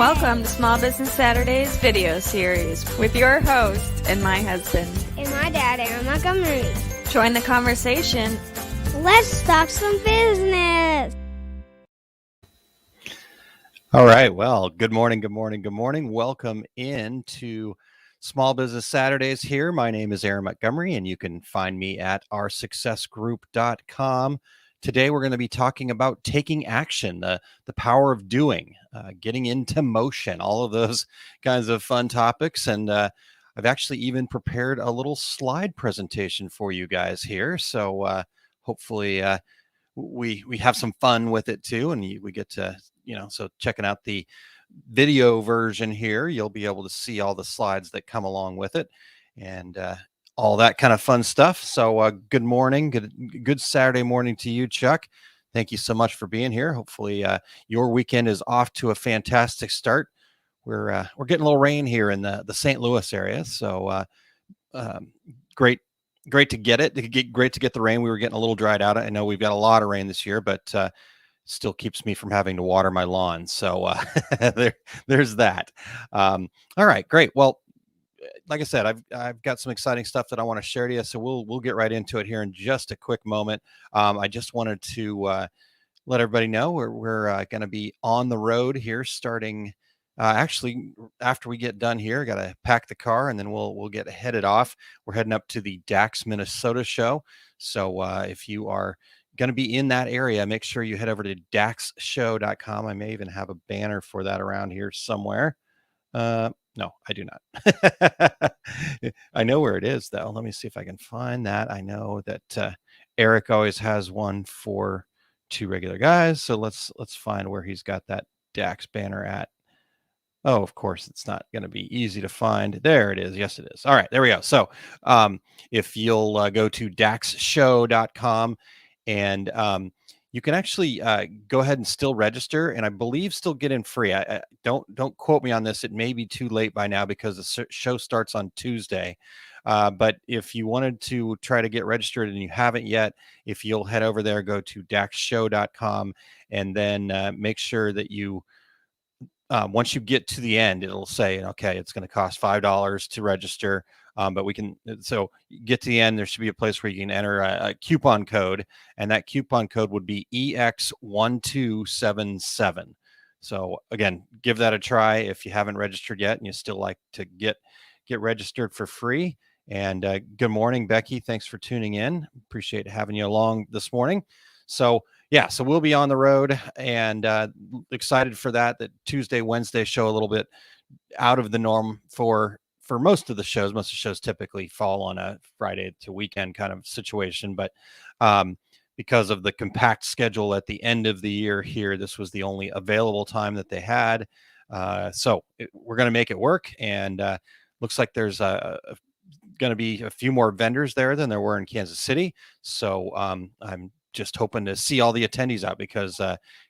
Welcome to Small Business Saturdays video series with your host and my husband. And my dad, Aaron Montgomery. Join the conversation. Let's talk some business. All right. Well, good morning. Welcome into Small Business Saturdays here. My name is Aaron Montgomery, and you can find me at oursuccessgroup.com. Today, we're going to be talking about taking action, the power of doing, getting into motion, all of those kinds of fun topics. And I've actually even prepared a little slide presentation for you guys here. So hopefully we have some fun with it too. And we get to, so checking out the video version here, you'll be able to see all the slides that come along with it. And all that kind of fun stuff. So good morning, good Saturday morning to you, Chuck. Thank you so much for being here. Hopefully your weekend is off to a fantastic start. We're getting a little rain here in the St. Louis area, so great to get it. Great to get the rain. We were getting a little dried out. I know we've got a lot of rain this year, but still keeps me from having to water my lawn. So there's that. All right, great. Well, like I said, I've got some exciting stuff that I want to share to you. So we'll get right into it here in just a quick moment. I just wanted to let everybody know we're going to be on the road here starting actually after we get done here. Got to pack the car and then we'll get headed off. We're heading up to the DAX Minnesota show. So if you are going to be in that area, make sure you head over to daxshow.com. I may even have a banner for that around here somewhere. No, I do not. I know where it is, though. Let me see if I can find that. I know that Eric always has one for two regular guys. So let's find where he's got that DAX banner at. Oh, of course, it's not going to be easy to find. There it is. Yes, it is. All right, there we go. So if you'll go to daxshow.com and you can actually go ahead and still register, and I believe still get in free. I don't quote me on this. It may be too late by now because the show starts on Tuesday. But if you wanted to try to get registered and you haven't yet, if you'll head over there, go to daxshow.com, and then make sure that you once you get to the end, it'll say, okay, it's going to cost $5 to register. But we can, so get to the end, there should be a place where you can enter a coupon code, and that coupon code would be EX1277. So again, give that a try if you haven't registered yet and you still like to get registered for free. And good morning, Becky. Thanks for tuning in. Appreciate having you along this morning. So yeah, so we'll be on the road and excited for that Tuesday, Wednesday show, a little bit out of the norm for most of the shows. Most of the shows typically fall on a Friday to weekend kind of situation, but because of the compact schedule at the end of the year here, this was the only available time that they had. So we're going to make it work, and looks like there's going to be a few more vendors there than there were in Kansas City. So I'm just hoping to see all the attendees out because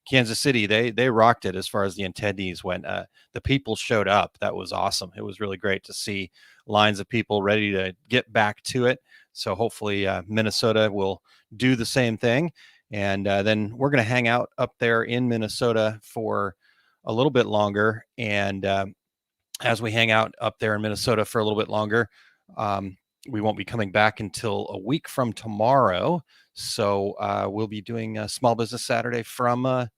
Kansas City, they rocked it as far as the attendees went. The people showed up. That was awesome. It was really great to see lines of people ready to get back to it. So hopefully Minnesota will do the same thing. And then we're going to hang out up there in Minnesota for a little bit longer. And as we hang out up there in Minnesota for a little bit longer, we won't be coming back until a week from tomorrow. So we'll be doing a Small Business Saturday from, I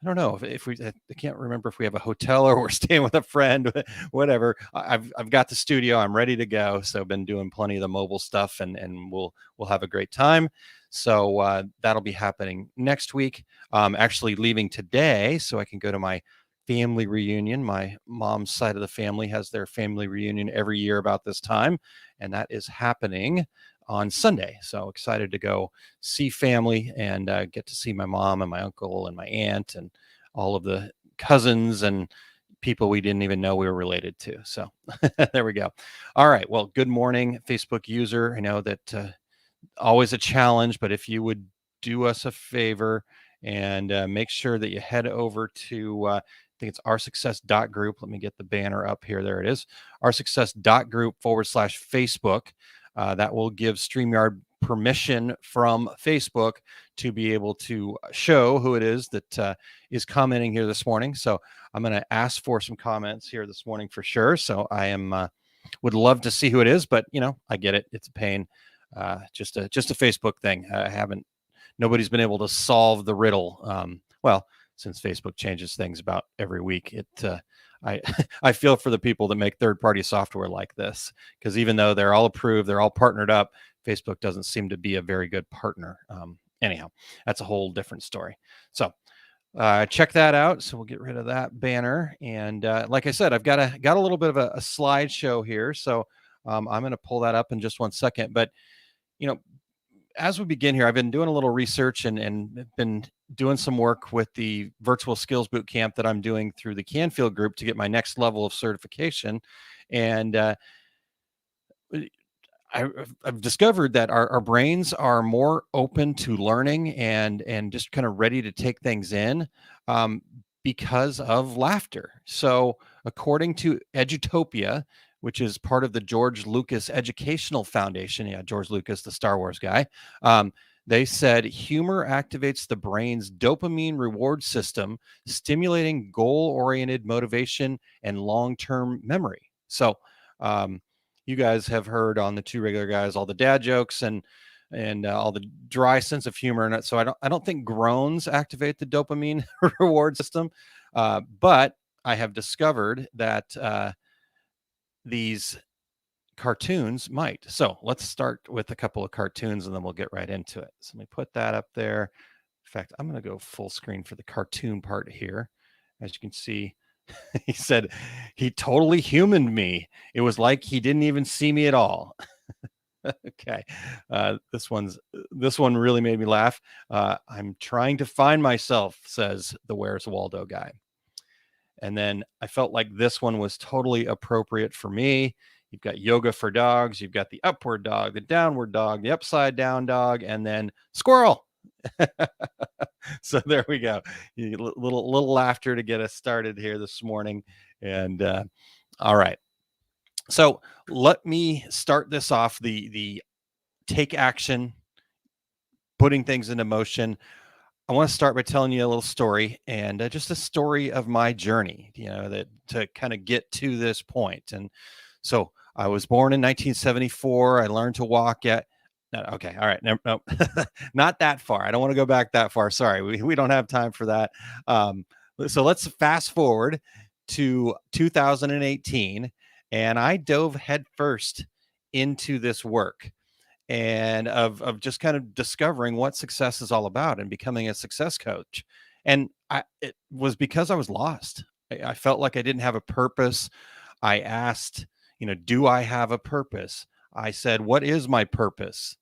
don't know if I can't remember if we have a hotel or we're staying with a friend, whatever. I've got the studio. I'm ready to go. So I've been doing plenty of the mobile stuff and we'll have a great time. So that'll be happening next week. Actually leaving today so I can go to my family reunion. My mom's side of the family has their family reunion every year about this time, and that is happening on Sunday. So excited to go see family and get to see my mom and my uncle and my aunt and all of the cousins and people we didn't even know we were related to. So there we go. All right. Well, good morning, Facebook user. I know that always a challenge, but if you would do us a favor and make sure that you head over to I think it's oursuccess.group. Let me get the banner up here. There it is. oursuccess.group/Facebook. That will give StreamYard permission from Facebook to be able to show who it is that is commenting here this morning. So I'm going to ask for some comments here this morning for sure. So I am would love to see who it is, but I get it. It's a pain. Just a Facebook thing. Nobody's been able to solve the riddle. Well, since Facebook changes things about every week, I feel for the people that make third-party software like this, because even though they're all approved, they're all partnered up, Facebook doesn't seem to be a very good partner. Anyhow, that's a whole different story. So check that out. So we'll get rid of that banner. And like I said, I've got a little bit of a slideshow here. So I'm going to pull that up in just one second. But, as we begin here, I've been doing a little research and been doing some work with the virtual skills boot camp that I'm doing through the Canfield group to get my next level of certification. And I've discovered that our brains are more open to learning and just kind of ready to take things in because of laughter. So according to Edutopia, which is part of the George Lucas Educational Foundation. Yeah, George Lucas, the Star Wars guy. They said humor activates the brain's dopamine reward system, stimulating goal-oriented motivation and long-term memory. So you guys have heard on the Two Regular Guys all the dad jokes and all the dry sense of humor. And so I don't think groans activate the dopamine reward system, but I have discovered that these cartoons might. So let's start with a couple of cartoons and then we'll get right into it. So let me put that up there. In fact, I'm going to go full screen for the cartoon part here. As you can see, he said he totally humaned me. It was like he didn't even see me at all. Okay. This one really made me laugh. I'm trying to find myself, says the Where's Waldo guy. And then I felt like this one was totally appropriate for me. You've got yoga for dogs. You've got the upward dog, the downward dog, the upside down dog, and then squirrel. So there we go. Little laughter to get us started here this morning. And all right. So let me start this off. The take action, putting things into motion. I want to start by telling you a little story and just a story of my journey, that to kind of get to this point. And so I was born in 1974. I learned to walk at, okay. All right. No, not that far. I don't want to go back that far. Sorry. We don't have time for that. So let's fast forward to 2018 and I dove headfirst into this work. And of just kind of discovering what success is all about and becoming a success coach. And it was because I was lost. I felt like I didn't have a purpose. I asked, do I have a purpose? I said, what is my purpose?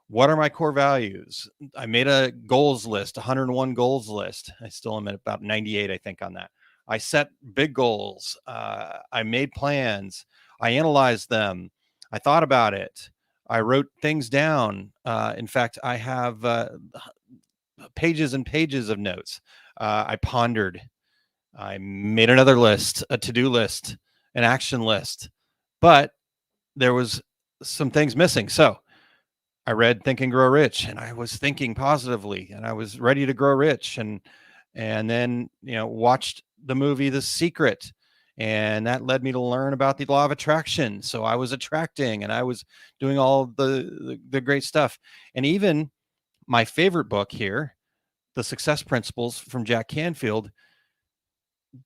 What are my core values? I made a goals list, 101 goals list. I still am at about 98, I think, on that. I set big goals. I made plans. I analyzed them. I thought about it. I wrote things down. In fact, I have pages and pages of notes. I pondered. I made another list, a to-do list, an action list, but there was some things missing. So I read Think and Grow Rich, and I was thinking positively, and I was ready to grow rich, and then watched the movie The Secret. And that led me to learn about the law of attraction. So I was attracting and I was doing all the great stuff. And even my favorite book here, The Success Principles from Jack Canfield,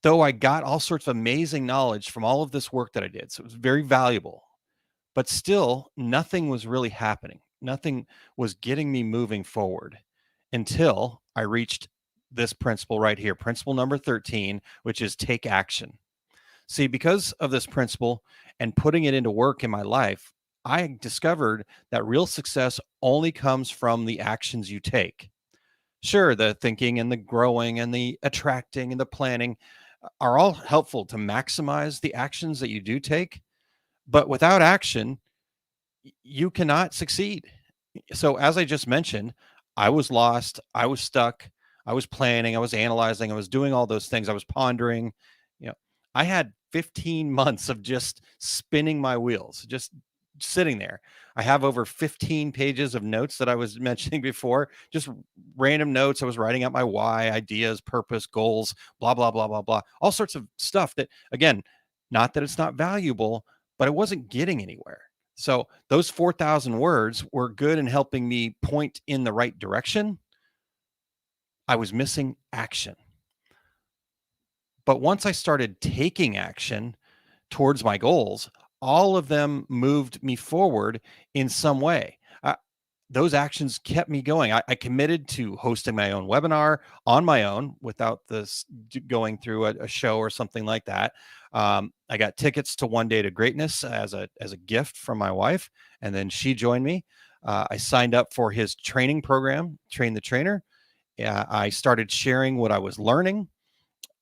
though I got all sorts of amazing knowledge from all of this work that I did. So it was very valuable, but still nothing was really happening. Nothing was getting me moving forward until I reached this principle right here. Principle number 13, which is take action. See, because of this principle and putting it into work in my life, I discovered that real success only comes from the actions you take. Sure, the thinking and the growing and the attracting and the planning are all helpful to maximize the actions that you do take. But without action, you cannot succeed. So as I just mentioned, I was lost. I was stuck. I was planning. I was analyzing. I was doing all those things. I was pondering. I had 15 months of just spinning my wheels, just sitting there. I have over 15 pages of notes that I was mentioning before, just random notes. I was writing out my why, ideas, purpose, goals, blah, blah, blah, blah, blah, all sorts of stuff that, again, not that it's not valuable, but I wasn't getting anywhere. So those 4,000 words were good in helping me point in the right direction. I was missing action. But once I started taking action towards my goals, all of them moved me forward in some way. Those actions kept me going. I committed to hosting my own webinar on my own without this going through a show or something like that. I got tickets to One Day to Greatness as a gift from my wife, and then she joined me. I signed up for his training program, Train the Trainer. I started sharing what I was learning.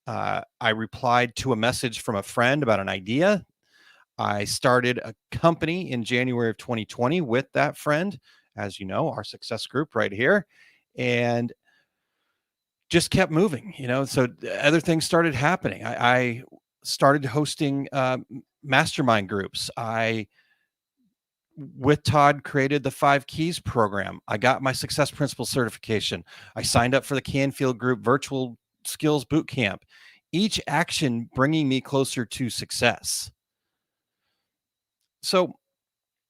I replied to a message from a friend about an idea. I started a company in January of 2020 with that friend, as you know, our success group right here, and just kept moving, so other things started happening. I started hosting mastermind groups. I, with Todd, created the 5 Keys program. I got my Success Principles certification. I signed up for the Canfield Group virtual skills boot camp, each action bringing me closer to success. So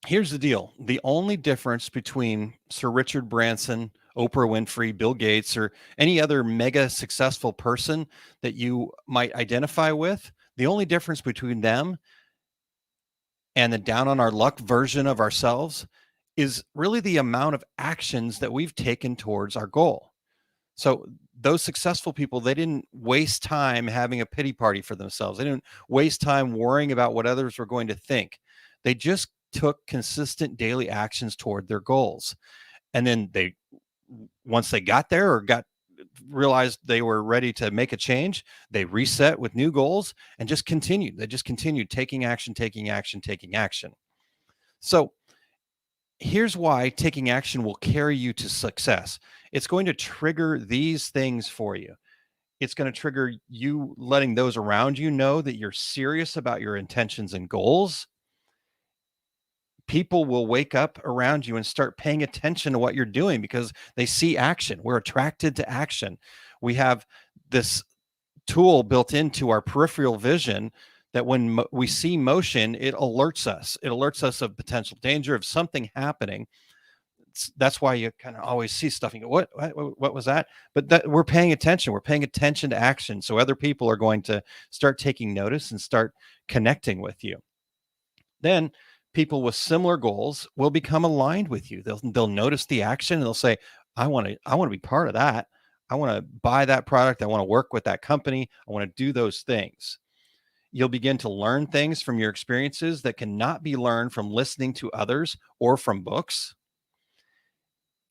here's the deal. The only difference between Sir Richard Branson, Oprah Winfrey, Bill Gates, or any other mega successful person that you might identify with, the only difference between them and the down on our luck version of ourselves is really the amount of actions that we've taken towards our goal. So those successful people, they didn't waste time having a pity party for themselves. They didn't waste time worrying about what others were going to think. They just took consistent daily actions toward their goals. And then once they got there or realized they were ready to make a change, they reset with new goals and just continued. They just continued taking action, taking action, taking action. So here's why taking action will carry you to success. It's going to trigger these things for you. It's going to trigger you letting those around you know that you're serious about your intentions and goals. People will wake up around you and start paying attention to what you're doing because they see action. We're attracted to action. We have this tool built into our peripheral vision that when we see motion, it alerts us. It alerts us of potential danger of something happening. That's why you kind of always see stuff and go, what was that? But that we're paying attention. We're paying attention to action. So other people are going to start taking notice and start connecting with you. Then people with similar goals will become aligned with you. They'll notice the action and they'll say, I want to be part of that. I want to buy that product. I want to work with that company. I want to do those things. You'll begin to learn things from your experiences that cannot be learned from listening to others or from books.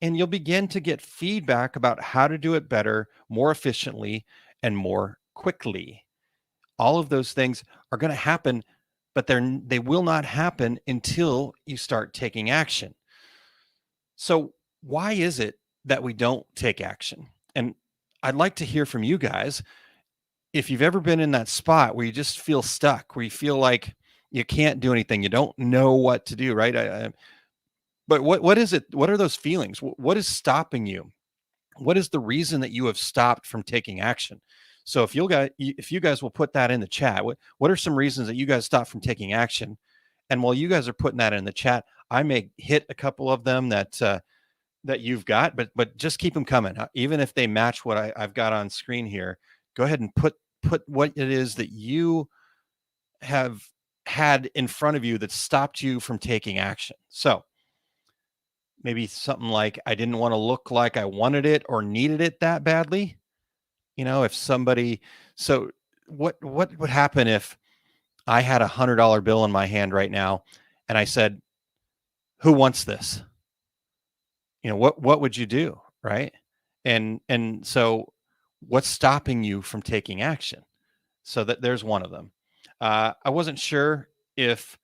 And you'll begin to get feedback about how to do it better, more efficiently, and more quickly. All of those things are going to happen, but they will not happen until you start taking action. So why is it that we don't take action? And I'd like to hear from you guys. If you've ever been in that spot where you just feel stuck, where you feel like you can't do anything, you don't know what to do, right? But what is it? What are those feelings? What is stopping you? What is the reason that you have stopped from taking action? So if you guys will put that in the chat, what are some reasons that you guys stopped from taking action? And while you guys are putting that in the chat, I may hit a couple of them that you've got, but just keep them coming. Even if they match what I've got on screen here, go ahead and put what it is that you have had in front of you that stopped you from taking action. So maybe something like, I didn't want to look like I wanted it or needed it that badly. If somebody, so what would happen if I had $100 bill in my hand right now and I said, who wants this? What would you do? Right. And so what's stopping you from taking action? So there's one of them. I wasn't sure if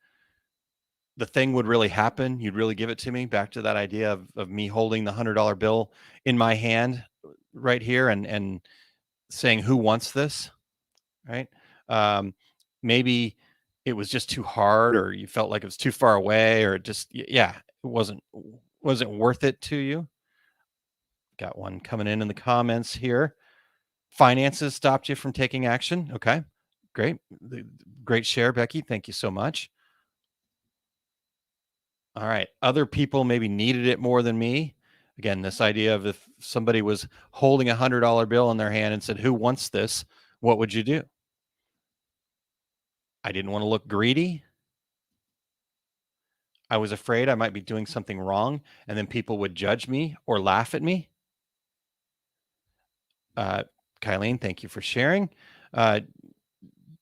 the thing would really happen. You'd really give it to me, back to that idea of me holding the $100 bill in my hand right here and saying, who wants this? Right. Maybe it was just too hard, or you felt like it was too far away, or just yeah, it wasn't worth it to you? Got one coming in the comments here. Finances stopped you from taking action. Okay, great. Great share, Becky. Thank you so much. All right. Other people maybe needed it more than me. Again, this idea of if somebody was holding $100 bill in their hand and said, "Who wants this?" What would you do? I didn't want to look greedy. I was afraid I might be doing something wrong and then people would judge me or laugh at me. Kylene, thank you for sharing.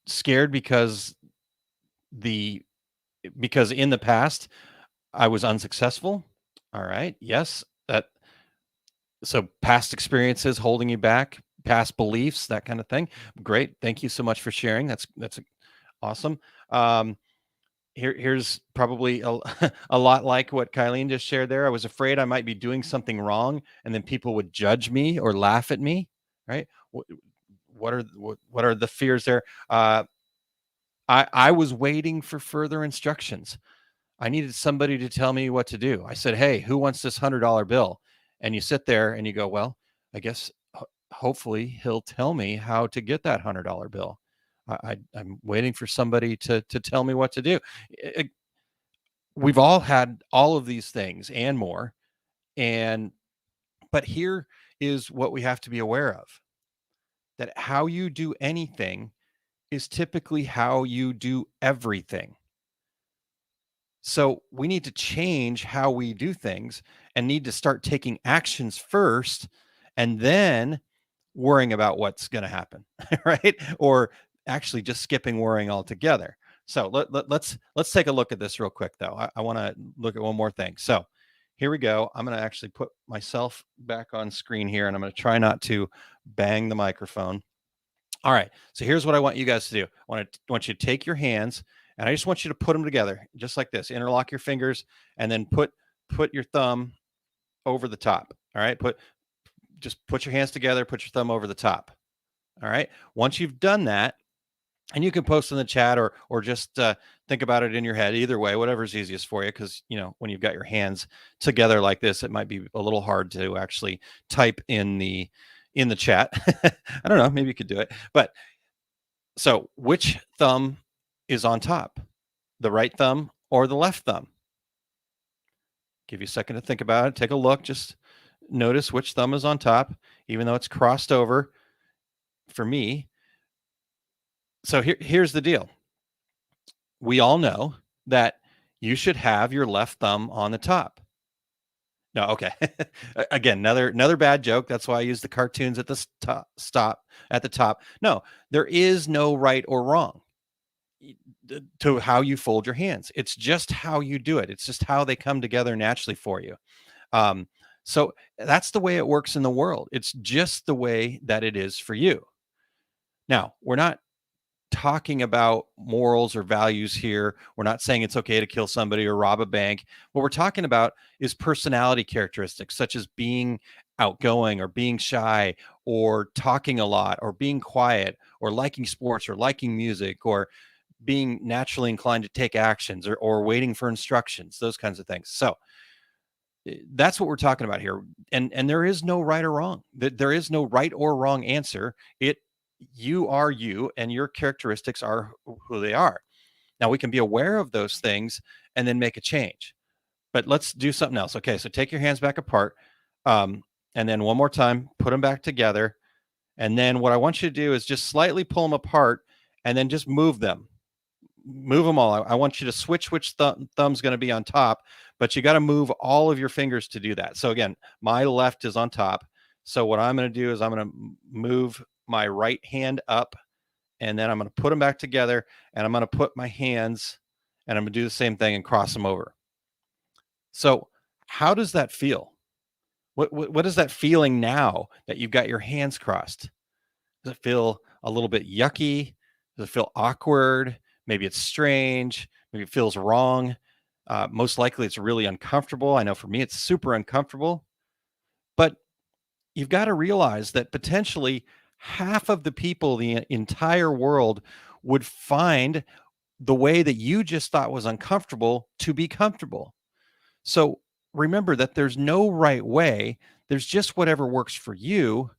Scared because in the past I was unsuccessful. All right. Yes. So past experiences holding you back, past beliefs, that kind of thing. Great. Thank you so much for sharing. That's awesome. Here's probably a lot like what Kylene just shared there. I was afraid I might be doing something wrong and then people would judge me or laugh at me. Right. What are the fears there? I was waiting for further instructions. I needed somebody to tell me what to do. I said, "Hey, who wants this $100 bill?" And you sit there and you go, "Well, I guess hopefully he'll tell me how to get that $100 bill." I'm waiting for somebody to tell me what to do. We've all had all of these things and more. But here is what we have to be aware of: that how you do anything is typically how you do everything. So we need to change how we do things and need to start taking actions first and then worrying about what's going to happen, right? Or actually just skipping worrying altogether. So let's take a look at this real quick, though. I want to look at one more thing. So here we go. I'm going to actually put myself back on screen here, and I'm going to try not to bang the microphone. All right. So here's what I want you guys to do. I want you to take your hands, and I just want you to put them together just like this. Interlock your fingers and then put your thumb over the top. All right. Just put your hands together, put your thumb over the top. All right. Once you've done that, and you can post in the chat or just think about it in your head. Either way, whatever's easiest for you, because when you've got your hands together like this, it might be a little hard to actually type in the chat. I don't know. Maybe you could do it. But so which thumb is on top? The right thumb or the left thumb? Give you a second to think about it. Take a look. Just notice which thumb is on top, even though it's crossed over for me. So here's the deal. We all know that you should have your left thumb on the top. No, okay. Again, another bad joke. That's why I use the cartoons at the stop at the top. No, there is no right or wrong to how you fold your hands. It's just how you do it. It's just how they come together naturally for you. So that's the way it works in the world. It's just the way that it is for you. Now, we're not talking about morals or values here. We're not saying it's okay to kill somebody or rob a bank. What we're talking about is personality characteristics, such as being outgoing or being shy or talking a lot or being quiet or liking sports or liking music or being naturally inclined to take actions or waiting for instructions, those kinds of things. So that's what we're talking about here. And there is no right or wrong. There is no right or wrong answer. You are you, and your characteristics are who they are. Now, we can be aware of those things and then make a change. But let's do something else. Okay, so take your hands back apart. And then one more time, put them back together. And then what I want you to do is just slightly pull them apart and then just move them. Move them all. I want you to switch which thumb's going to be on top, but you got to move all of your fingers to do that. So again, my left is on top. So what I'm going to do is I'm going to move my right hand up, and then I'm going to put them back together, and I'm going to put my hands, and I'm going to do the same thing and cross them over. So how does that feel? What is that feeling now that you've got your hands crossed? Does it feel a little bit yucky? Does it feel awkward? Maybe it's strange. Maybe it feels wrong. Most likely it's really uncomfortable. I know for me, it's super uncomfortable. But you've got to realize that potentially half of the people in the entire world would find the way that you just thought was uncomfortable to be comfortable. So remember that there's no right way. There's just whatever works for you,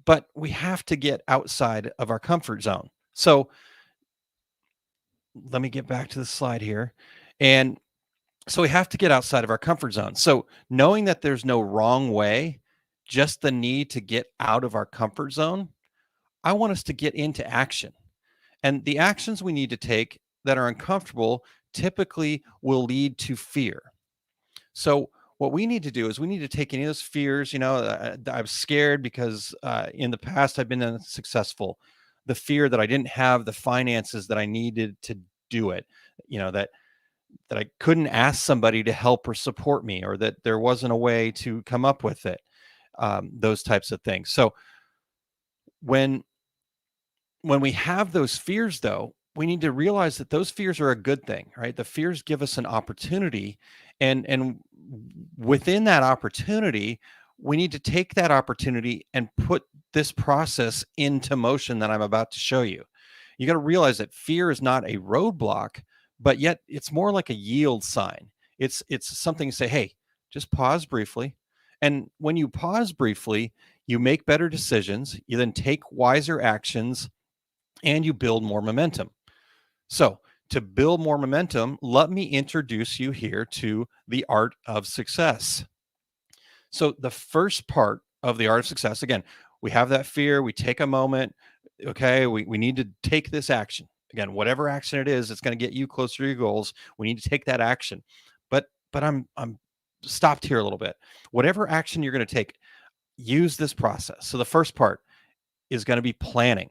but we have to get outside of our comfort zone. So let me get back to the slide here. And so we have to get outside of our comfort zone. So knowing that there's no wrong way, just the need to get out of our comfort zone, I want us to get into action. And the actions we need to take that are uncomfortable typically will lead to fear. So what we need to do is we need to take any of those fears. I'm scared because in the past I've been unsuccessful. The fear that I didn't have the finances that I needed to do it. That I couldn't ask somebody to help or support me, or that there wasn't a way to come up with it. Those types of things. So when we have those fears, though, we need to realize that those fears are a good thing, right? The fears give us an opportunity, and within that opportunity, we need to take that opportunity and put this process into motion that I'm about to show you. You got to realize that fear is not a roadblock, but yet it's more like a yield sign. It's something to say, hey, just pause briefly. And when you pause briefly, you make better decisions, you then take wiser actions, and you build more momentum. So to build more momentum, let me introduce you here to the art of success. So the first part of the art of success, again, we have that fear, we take a moment, okay, we need to take this action. Again, whatever action it is, it's going to get you closer to your goals. We need to take that action. But I'm stopped here a little bit. Whatever action you're going to take, use this process. So the first part is going to be planning.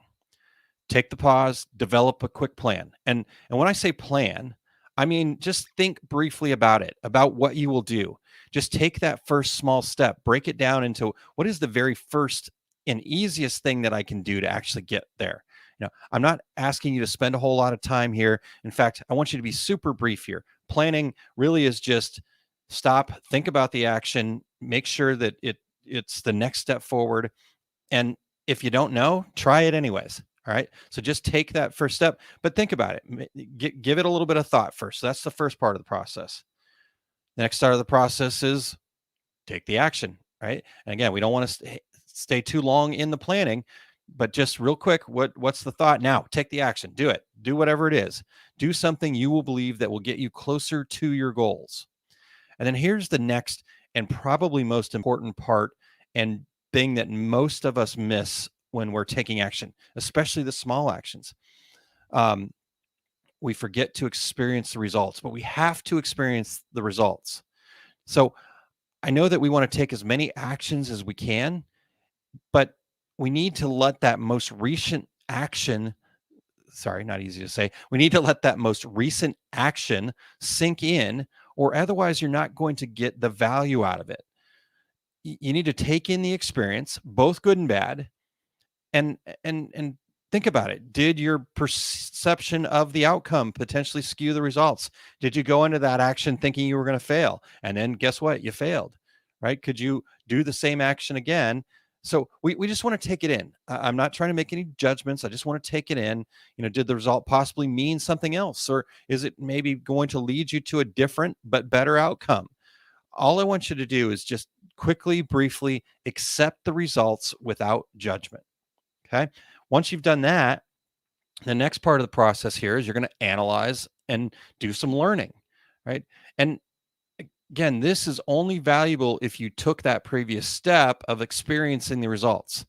Take the pause, develop a quick plan. And when I say plan, I mean just think briefly about it, about what you will do. Just take that first small step, break it down into what is the very first and easiest thing that I can do to actually get there. I'm not asking you to spend a whole lot of time here. In fact, I want you to be super brief here. Planning really is just stop, think about the action, make sure that it's the next step forward. And if you don't know, try it anyways. All right. So just take that first step, but think about it. Give it a little bit of thought first. So that's the first part of the process. The next part of the process is take the action. Right. And again, we don't want to stay too long in the planning, but just real quick, what's the thought now? Take the action. Do it. Do whatever it is. Do something you will believe that will get you closer to your goals. And then here's the next and probably most important part and thing that most of us miss when we're taking action, especially the small actions. We forget to experience the results, but we have to experience the results. So I know that we want to take as many actions as we can, but we need to let that most recent action, not easy to say. We need to let that most recent action sink in, or otherwise you're not going to get the value out of it. You need to take in the experience, both good and bad, and think about it. Did your perception of the outcome potentially skew the results? Did you go into that action thinking you were going to fail? And then guess what? You failed, right? Could you do the same action again? So we just want to take it in. I'm not trying to make any judgments. I just want to take it in. Did the result possibly mean something else? Or is it maybe going to lead you to a different but better outcome? All I want you to do is just quickly, briefly accept the results without judgment. Okay. Once you've done that, the next part of the process here is you're going to analyze and do some learning, right? And again, this is only valuable if you took that previous step of experiencing the results.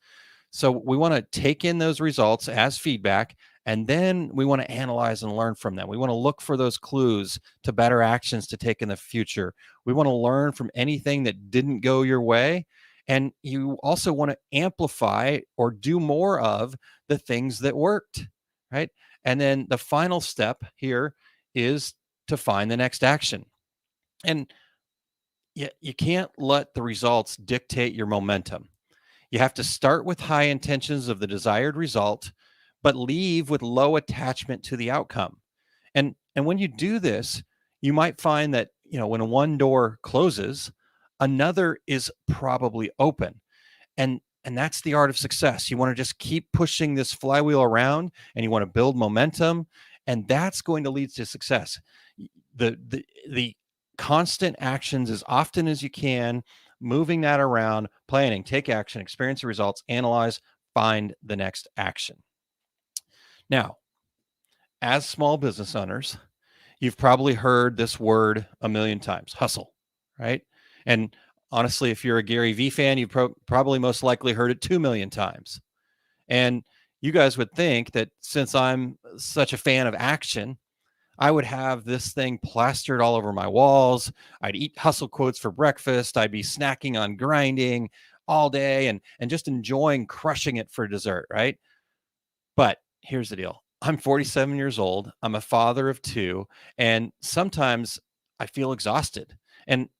So we want to take in those results as feedback, and then we want to analyze and learn from them. We want to look for those clues to better actions to take in the future. We want to learn from anything that didn't go your way. And you also want to amplify or do more of the things that worked, right? And then the final step here is to find the next action. And you can't let the results dictate your momentum. You have to start with high intentions of the desired result, but leave with low attachment to the outcome. And when you do this, you might find that, when one door closes, another is probably open. And that's the art of success. You want to just keep pushing this flywheel around, and you want to build momentum, And that's going to lead to success. The constant actions as often as you can, moving that around, planning, take action, experience the results, analyze, find the next action. Now, as small business owners, you've probably heard this word a million times, hustle, right? And honestly, if you're a Gary Vee fan, you've probably most likely heard it 2 million times. And you guys would think that since I'm such a fan of action, I would have this thing plastered all over my walls. I'd eat hustle quotes for breakfast. I'd be snacking on grinding all day and just enjoying crushing it for dessert, right? But here's the deal. I'm 47 years old. I'm a father of 2, and sometimes I feel exhausted. And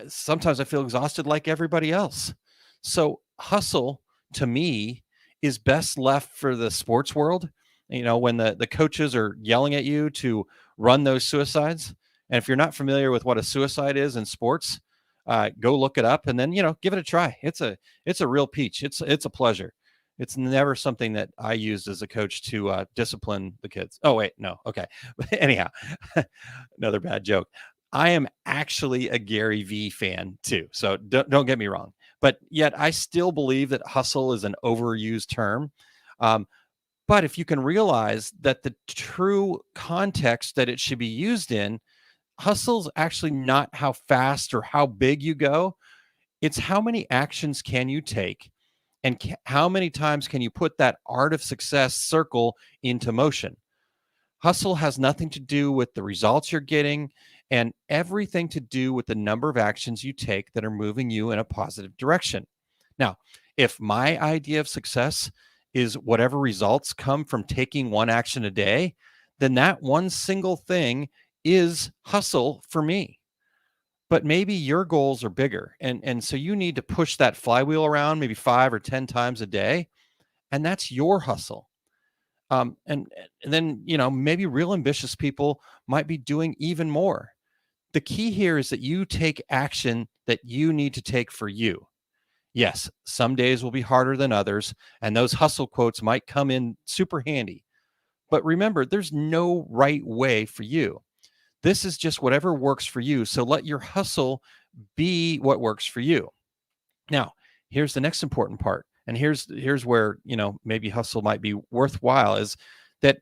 sometimes I feel exhausted like everybody else. So hustle to me is best left for the sports world. When the coaches are yelling at you to run those suicides. And if you're not familiar with what a suicide is in sports, go look it up and then, give it a try. It's a real peach. It's a pleasure. It's never something that I used as a coach to discipline the kids. Oh, wait, no. Okay. But anyhow, another bad joke. I am actually a Gary Vee fan too. So don't get me wrong. But yet I still believe that hustle is an overused term. But if you can realize that the true context that it should be used in, hustle's actually not how fast or how big you go. It's how many actions can you take and how many times can you put that art of success circle into motion. Hustle has nothing to do with the results you're getting and everything to do with the number of actions you take that are moving you in a positive direction. Now, if my idea of success is whatever results come from taking one action a day, then that one single thing is hustle for me. But maybe your goals are bigger. And so you need to push that flywheel around maybe 5 or 10 times a day. And that's your hustle. And then, maybe real ambitious people might be doing even more. The key here is that you take action that you need to take for you. Yes, some days will be harder than others, and those hustle quotes might come in super handy. But remember, there's no right way for you. This is just whatever works for you. So let your hustle be what works for you. Now, here's the next important part. And here's where, maybe hustle might be worthwhile is that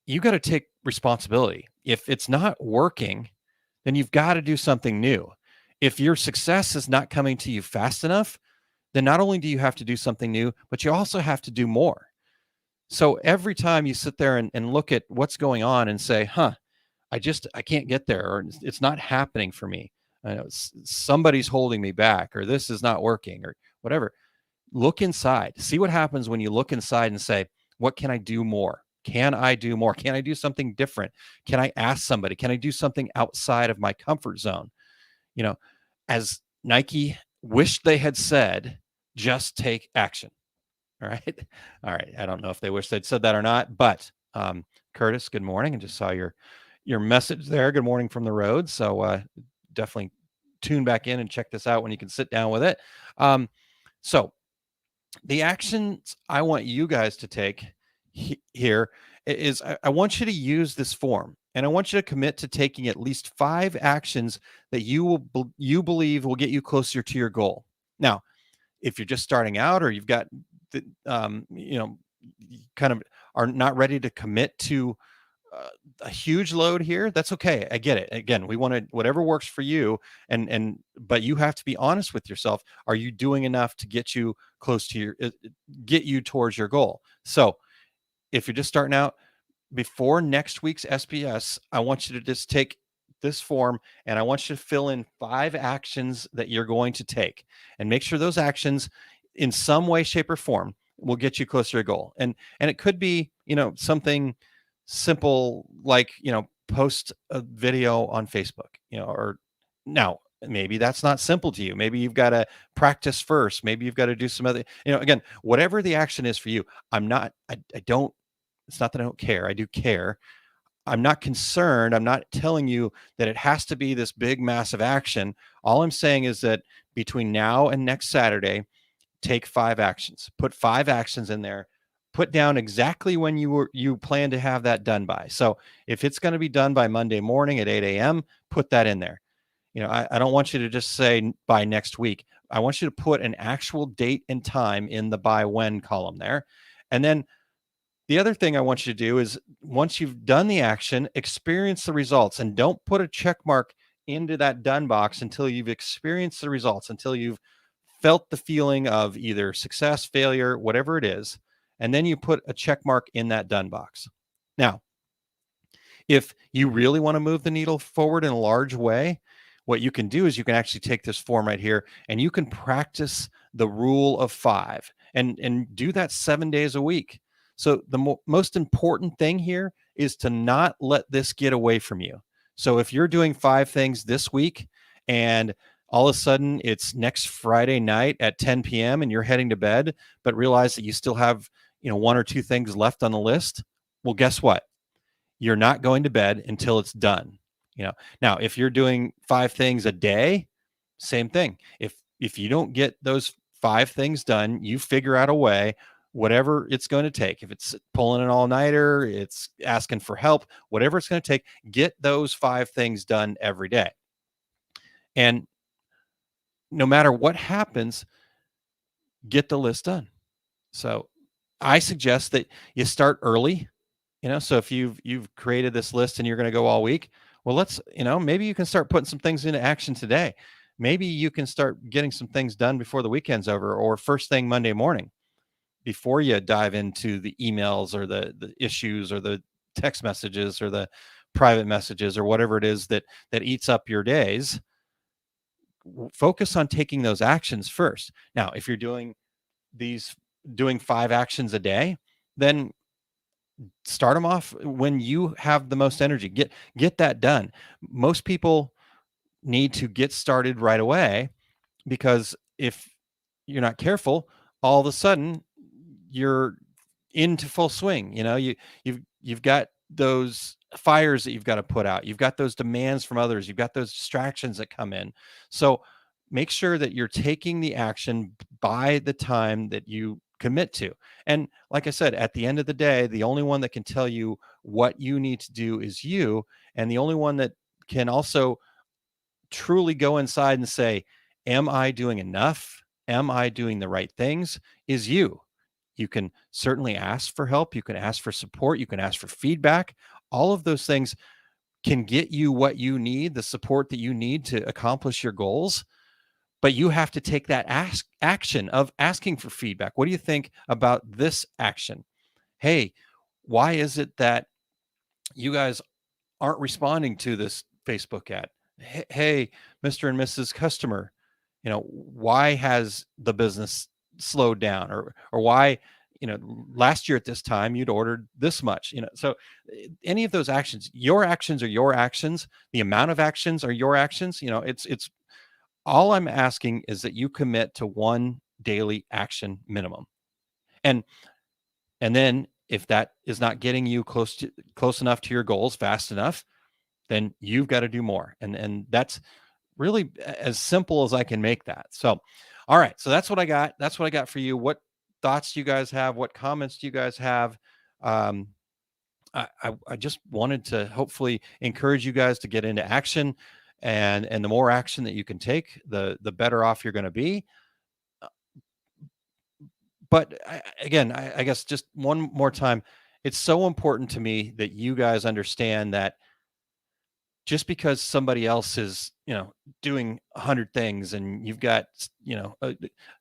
you got to take responsibility. If it's not working, then you've got to do something new. If your success is not coming to you fast enough, then not only do you have to do something new, but you also have to do more. So every time you sit there and look at what's going on and say, I can't get there, or it's not happening for me. I know somebody's holding me back, or this is not working, or whatever. Look inside. See what happens when you look inside and say, what can I do more? Can I do more? Can I do something different? Can I ask somebody? Can I do something outside of my comfort zone? As Nike wished they had said, just take action. All right. All right. I don't know if they wish they'd said that or not, but Curtis, good morning. I just saw your message there. Good morning from the road. So definitely tune back in and check this out when you can sit down with it. So the actions I want you guys to take here is I want you to use this form, and I want you to commit to taking at least 5 actions that you believe will get you closer to your goal. Now, if you're just starting out, or you've got kind of are not ready to commit to a huge load here, that's okay. I get it. Again, we want to whatever works for you, but you have to be honest with yourself. Are you doing enough to get you close to get you towards your goal? So if you're just starting out, before next week's SPS, I want you to just take this form and I want you to fill in 5 actions that you're going to take, and make sure those actions in some way, shape, or form will get you closer to your goal. And it could be, something simple like, post a video on Facebook, or now maybe that's not simple to you. Maybe you've got to practice first. Maybe you've got to do some other, again, whatever the action is for you. It's not that I don't care. I do care. I'm not concerned. I'm not telling you that it has to be this big, massive action. All I'm saying is that between now and next Saturday, take 5 actions, put 5 actions in there, put down exactly when you plan to have that done by. So if it's going to be done by Monday morning at 8 a.m., put that in there. I don't want you to just say by next week. I want you to put an actual date and time in the by when column there. And then the other thing I want you to do is once you've done the action, experience the results, and don't put a check mark into that done box until you've experienced the results, until you've felt the feeling of either success, failure, whatever it is. And then you put a check mark in that done box. Now, if you really want to move the needle forward in a large way, what you can do is you can actually take this form right here and you can practice the rule of 5 and do that 7 days a week. So the most important thing here is to not let this get away from you. So if you're doing 5 things this week and all of a sudden it's next Friday night at 10 p.m. and you're heading to bed, but realize that you still have, 1 or 2 things left on the list, well, guess what? You're not going to bed until it's done. Now, if you're doing 5 things a day, same thing. If you don't get those 5 things done, you figure out a way, whatever it's going to take. If it's pulling an all-nighter, it's asking for help, whatever it's going to take, get those 5 things done every day. And no matter what happens, get the list done. So I suggest that you start early. So if you've created this list and you're going to go all week, well, maybe you can start putting some things into action today. Maybe you can start getting some things done before the weekend's over or first thing Monday morning before you dive into the emails or the issues or the text messages or the private messages or whatever it is that eats up your days. Focus on taking those actions first. Now, if you're doing 5 actions a day, then start them off when you have the most energy. Get that done. Most people need to get started right away because if you're not careful, all of a sudden you're into full swing. You've got those fires that you've got to put out. You've got those demands from others. You've got those distractions that come in. So make sure that you're taking the action by the time that you commit to. And like I said, at the end of the day, the only one that can tell you what you need to do is you. And the only one that can also truly go inside and say, am I doing enough? Am I doing the right things? Is you. You can certainly ask for help. You can ask for support. You can ask for feedback. All of those things can get you what you need, the support that you need to accomplish your goals. But you have to take that action of asking for feedback. What do you think about this action? Hey, why is it that you guys aren't responding to this Facebook ad? Hey, Mr. and Mrs. Customer, why has the business slowed down? Or why, last year at this time you'd ordered this much, so any of those actions, your actions are your actions. The amount of actions are your actions. It's all I'm asking is that you commit to 1 daily action minimum. And then if that is not getting you close enough to your goals fast enough, then you've got to do more. And that's really as simple as I can make that. So, all right. So that's what I got. That's what I got for you. What thoughts do you guys have? What comments do you guys have? I just wanted to hopefully encourage you guys to get into action. And the more action that you can take, the better off you're going to be. But I guess just one more time, it's so important to me that you guys understand that just because somebody else is, doing 100 things and you've got,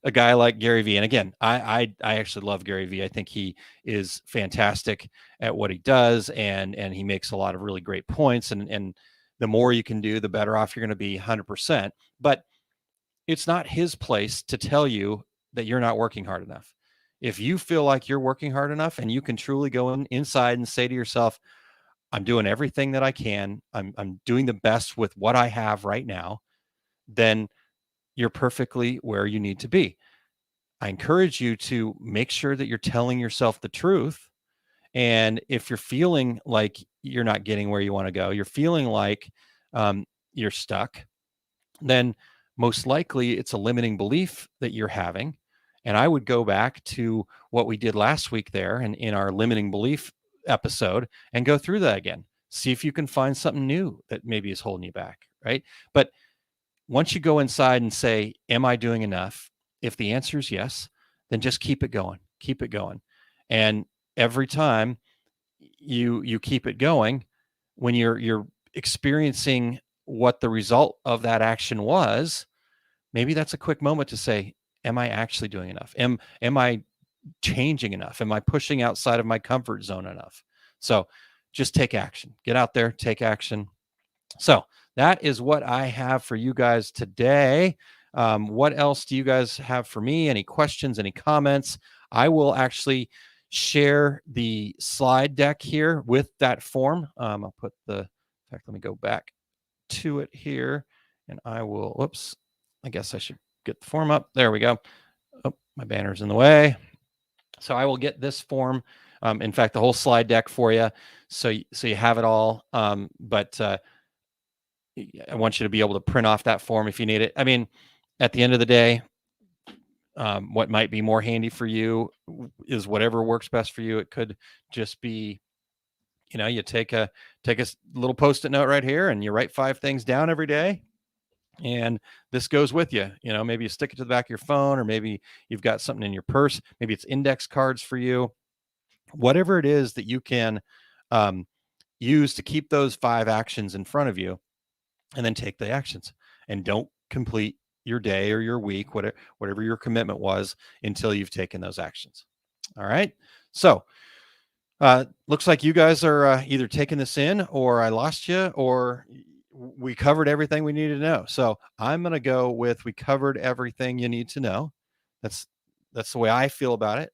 a guy like Gary Vee. And again, I actually love Gary Vee. I think he is fantastic at what he does. And he makes a lot of really great points and the more you can do, the better off you're going to be 100%. But it's not his place to tell you that you're not working hard enough. If you feel like you're working hard enough and you can truly go inside and say to yourself, I'm doing everything that I can, I'm doing the best with what I have right now, then you're perfectly where you need to be. I encourage you to make sure that you're telling yourself the truth. And if you're feeling like you're not getting where you want to go, you're feeling like you're stuck, then most likely it's a limiting belief that you're having. And I would go back to what we did last week there and in our limiting belief episode and go through that again. See if you can find something new that maybe is holding you back, right? But once you go inside and say, am I doing enough? If the answer is yes, then just keep it going. Keep it going. And every time you keep it going, when you're experiencing what the result of that action was, maybe that's a quick moment to say, am I actually doing enough? Am I changing enough? Am I pushing outside of my comfort zone enough? So just take action. Get out there, take action. So that is what I have for you guys today. What else do you guys have for me? Any questions, any comments? I will actually share the slide deck here with that form. I'll put in fact, let me go back to it here and I will, whoops, I guess I should get the form up. There we go. Oh, my banner's in the way. So I will get this form. In fact, the whole slide deck for you. So you have it all. But I want you to be able to print off that form if you need it. I mean, at the end of the day, what might be more handy for you is whatever works best for you. It could just be, you take a little Post-it note right here and you write 5 things down every day. And this goes with you. Maybe you stick it to the back of your phone, or maybe you've got something in your purse. Maybe it's index cards for you. Whatever it is that you can use to keep those 5 actions in front of you, and then take the actions. And don't complete your day or your week, whatever your commitment was, until you've taken those actions. All right. So looks like you guys are either taking this in, or I lost you, or we covered everything we needed to know. So I'm going to go with, we covered everything you need to know. That's the way I feel about it.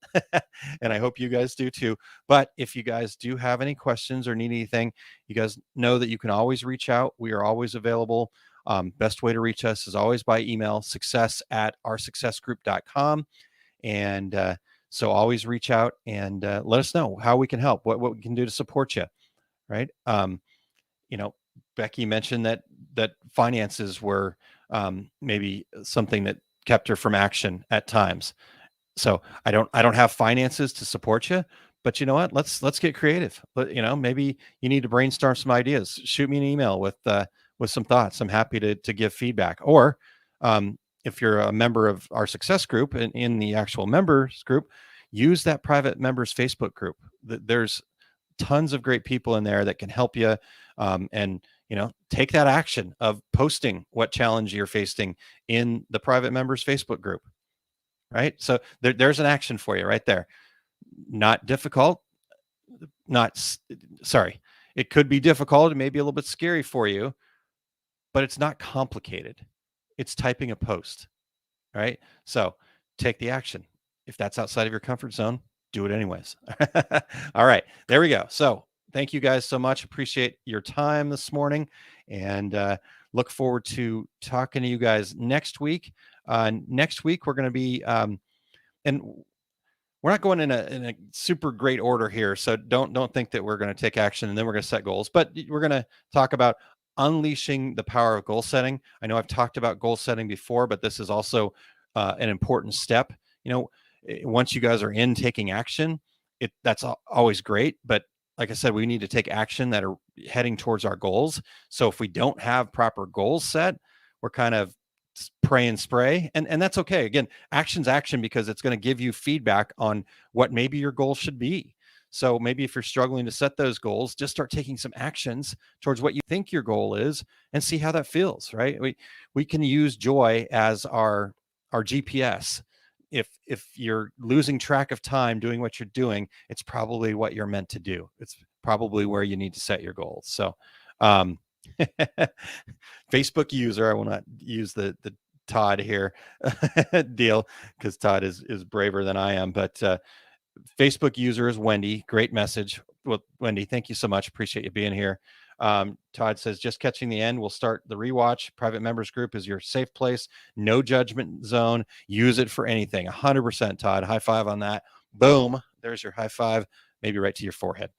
And I hope you guys do too. But if you guys do have any questions or need anything, you guys know that you can always reach out. We are always available. Best way to reach us is always by email, success@oursuccessgroup.com. And so always reach out and let us know how we can help, what we can do to support you. Right. Becky mentioned that finances were maybe something that kept her from action at times. So I don't have finances to support you, but you know what? Let's get creative. Maybe you need to brainstorm some ideas. Shoot me an email with some thoughts. I'm happy to give feedback. Or if you're a member of our success group and in the actual members group, use that private members Facebook group. There's tons of great people in there that can help you. And take that action of posting what challenge you're facing in the private members Facebook group. Right. So there's an action for you right there. Not difficult. It could be difficult. It may be a little bit scary for you, but it's not complicated. It's typing a post. Right. So take the action. If that's outside of your comfort zone, do it anyways. All right. There we go. So thank you guys so much. Appreciate your time this morning, and look forward to talking to you guys next week. Next week, we're going to be, and we're not going in a super great order here. So don't think that we're going to take action and then we're going to set goals, but we're going to talk about unleashing the power of goal setting. I know I've talked about goal setting before, but this is also an important step. Once you guys are in taking action, that's always great. But like I said, we need to take action that are heading towards our goals. So if we don't have proper goals set, we're kind of pray and spray, and that's okay. Again, action's action, because it's going to give you feedback on what maybe your goal should be. So maybe if you're struggling to set those goals, just start taking some actions towards what you think your goal is and see how that feels, right? We can use joy as our GPS. If you're losing track of time doing what you're doing, it's probably what you're meant to do. It's probably where you need to set your goals. So Facebook user, I will not use the Todd here deal, because Todd is braver than I am, but Facebook user is Wendy. Great message. Well, Wendy, thank you so much. Appreciate you being here. Todd says, just catching the end. We'll start the rewatch. Private members group is your safe place. No judgment zone. Use it for anything. 100%, Todd. High five on that. Boom. There's your high five. Maybe right to your forehead.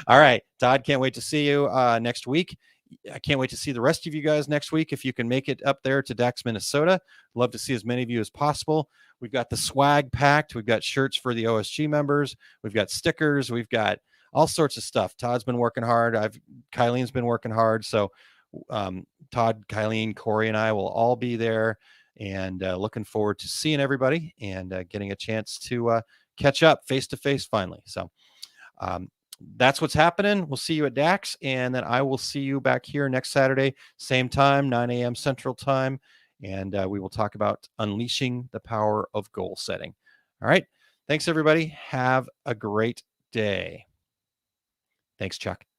All right, Todd, can't wait to see you next week. I can't wait to see the rest of you guys next week. If you can make it up there to Dax, Minnesota, love to see as many of you as possible. We've got the swag packed. We've got shirts for the OSG members. We've got stickers. We've got all sorts of stuff. Todd's been working hard. Kylene's been working hard. So Todd, Kylene, Corey, and I will all be there, and looking forward to seeing everybody and getting a chance to catch up face to face finally. So that's what's happening. We'll see you at Dax, and then I will see you back here next Saturday, same time, 9 a.m. Central Time, and we will talk about unleashing the power of goal setting. All right. Thanks, everybody. Have a great day. Thanks, Chuck.